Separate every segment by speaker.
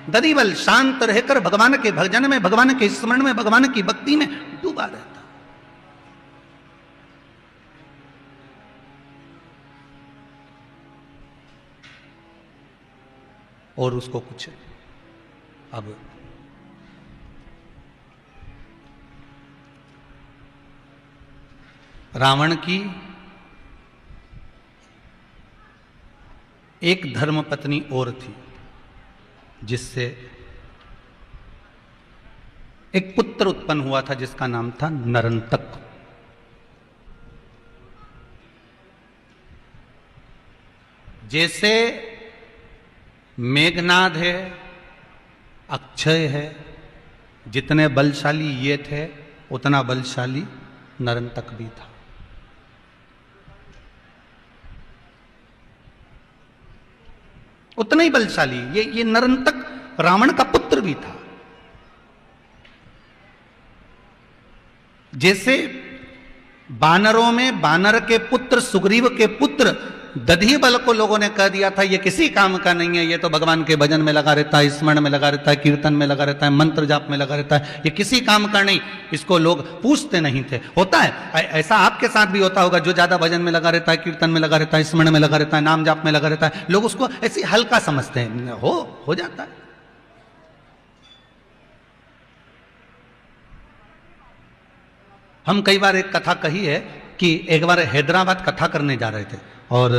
Speaker 1: दधिबल शांत रहकर भगवान के भजन में, भगवान के स्मरण में, भगवान की भक्ति में डूबा रहता। और उसको कुछ अब रावण की एक धर्म पत्नी और थी, जिससे एक पुत्र उत्पन्न हुआ था जिसका नाम था नरंतक। जैसे मेघनाद है, अक्षय है, जितने बलशाली ये थे उतना बलशाली नरंतक भी था। उतना ही बलशाली ये नरंतक रावण का पुत्र भी था। जैसे बानरों में बानर के पुत्र सुग्रीव के पुत्र दधिबल को लोगों ने कह दिया था ये किसी काम का नहीं है, ये तो भगवान के भजन में लगा रहता है, स्मरण में लगा रहता है, कीर्तन में लगा रहता है, मंत्र जाप में लगा रहता है, ये किसी काम का नहीं, इसको लोग पूछते नहीं थे। होता है ऐसा, आपके साथ भी होता होगा, जो ज्यादा भजन में लगा रहता है, कीर्तन में लगा रहता है, स्मरण में लगा रहता है, नाम जाप में लगा रहता है, लोग उसको ऐसे हल्का समझते हैं, हो जाता है। हम कई बार एक कथा कही है कि एक बार हैदराबाद कथा करने जा रहे थे और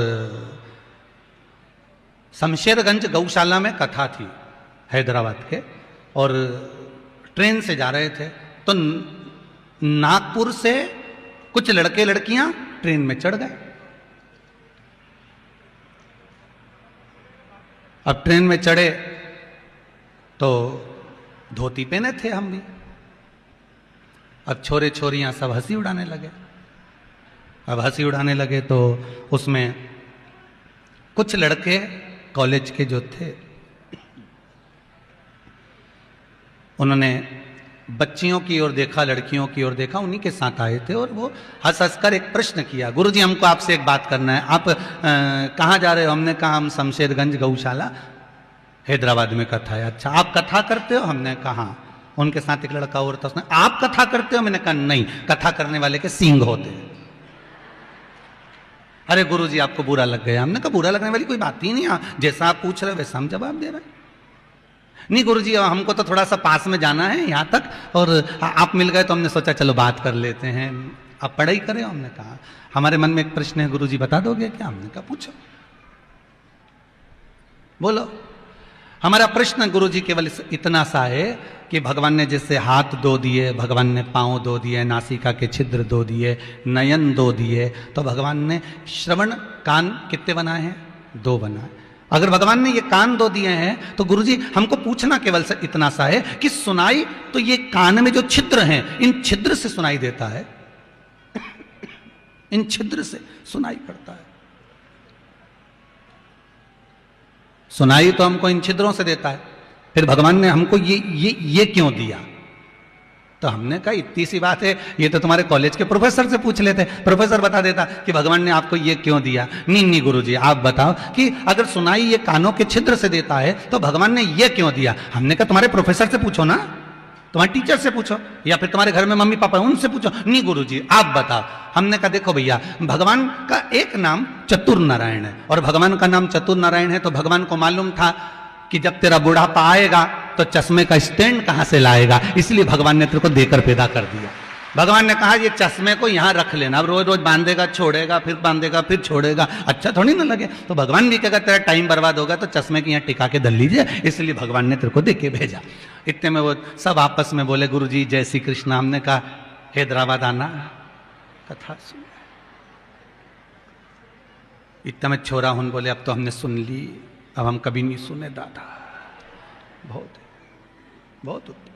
Speaker 1: शमशेरगंज गौशाला में कथा थी हैदराबाद के, और ट्रेन से जा रहे थे तो नागपुर से कुछ लड़के लड़कियां ट्रेन में चढ़ गए। अब ट्रेन में चढ़े तो धोती पहने थे हम भी। अब छोरे छोरियां सब हंसी उड़ाने लगे। अब हंसी उड़ाने लगे तो उसमें कुछ लड़के कॉलेज के जो थे उन्होंने बच्चियों की ओर देखा, लड़कियों की ओर देखा, उन्हीं के साथ आए थे और वो हंस हंस कर एक प्रश्न किया, गुरुजी हमको आपसे एक बात करना है, आप कहाँ जा रहे हो? हमने कहा हम शमशेरगंज गौशाला हैदराबाद में कथा है। अच्छा आप कथा करते हो? हमने कहा। उनके साथ एक लड़का और था, उसने आप कथा करते हो? मैंने कहा नहीं, कथा करने वाले के सींग होते हैं। अरे गुरुजी आपको बुरा लग गया। हमने कहा बुरा लगने वाली कोई बात ही नहीं, जैसा आप पूछ रहे हो वैसा हम जवाब दे रहे हैं। नहीं गुरुजी हमको तो थोड़ा सा पास में जाना है यहाँ तक, और आप मिल गए तो हमने सोचा चलो बात कर लेते हैं, आप पढ़ाई करें। हमने कहा हमारे मन में एक प्रश्न है, गुरुजी बता दोगे क्या? हमने कहा पूछो, बोलो। हमारा प्रश्न गुरुजी केवल इतना सा है कि भगवान ने जैसे हाथ दो दिए, भगवान ने पांव दो दिए, नासिका के छिद्र दो दिए, नयन दो दिए, तो भगवान ने श्रवण कान कितने बनाए हैं? 2 बनाए। अगर भगवान ने ये कान दो दिए हैं तो गुरुजी हमको पूछना केवल इतना सा है कि सुनाई तो ये कान में जो छिद्र हैं इन छिद्र से सुनाई देता है, इन छिद्र से सुनाई पड़ता है। सुनाई तो हमको इन छिद्रों से देता है, फिर भगवान ने हमको ये क्यों दिया? तो हमने कहा इतनी सी बात है, ये तो तुम्हारे कॉलेज के प्रोफेसर से पूछ लेते, प्रोफेसर बता देता कि भगवान ने आपको ये क्यों दिया। नहीं गुरुजी आप बताओ कि अगर सुनाई ये कानों के छिद्र से देता है तो भगवान ने ये क्यों दिया? हमने कहा तुम्हारे प्रोफेसर से पूछो ना, तुम्हारे टीचर से पूछो, या फिर तुम्हारे घर में मम्मी पापा उनसे पूछो। नहीं गुरुजी आप बताओ। हमने कहा देखो भैया, भगवान का एक नाम चतुर नारायण है, और भगवान का नाम चतुर नारायण है तो भगवान को मालूम था कि जब तेरा बुढ़ापा आएगा तो चश्मे का स्टैंड कहां से लाएगा, इसलिए भगवान ने तेरे को देकर पैदा कर दिया। भगवान ने कहा ये चश्मे को यहां रख लेना, अब रोज रोज बांधेगा छोड़ेगा, फिर बांधेगा फिर छोड़ेगा, अच्छा थोड़ी ना लगे। तो भगवान भी कहेगा तेरा टाइम बर्बाद होगा तो चश्मे के यहाँ टिका के धर लीजिए, इसलिए भगवान ने तेरे को दे के भेजा। इतने में वो सब आपस में बोले गुरुजी जय श्री कृष्ण। हमने कहा हैदराबाद आना कथा सुन। इतना में छोरा हुन बोले अब तो हमने सुन ली, अब हम कभी नहीं सुने दादा, बहुत बहुत उत्तम।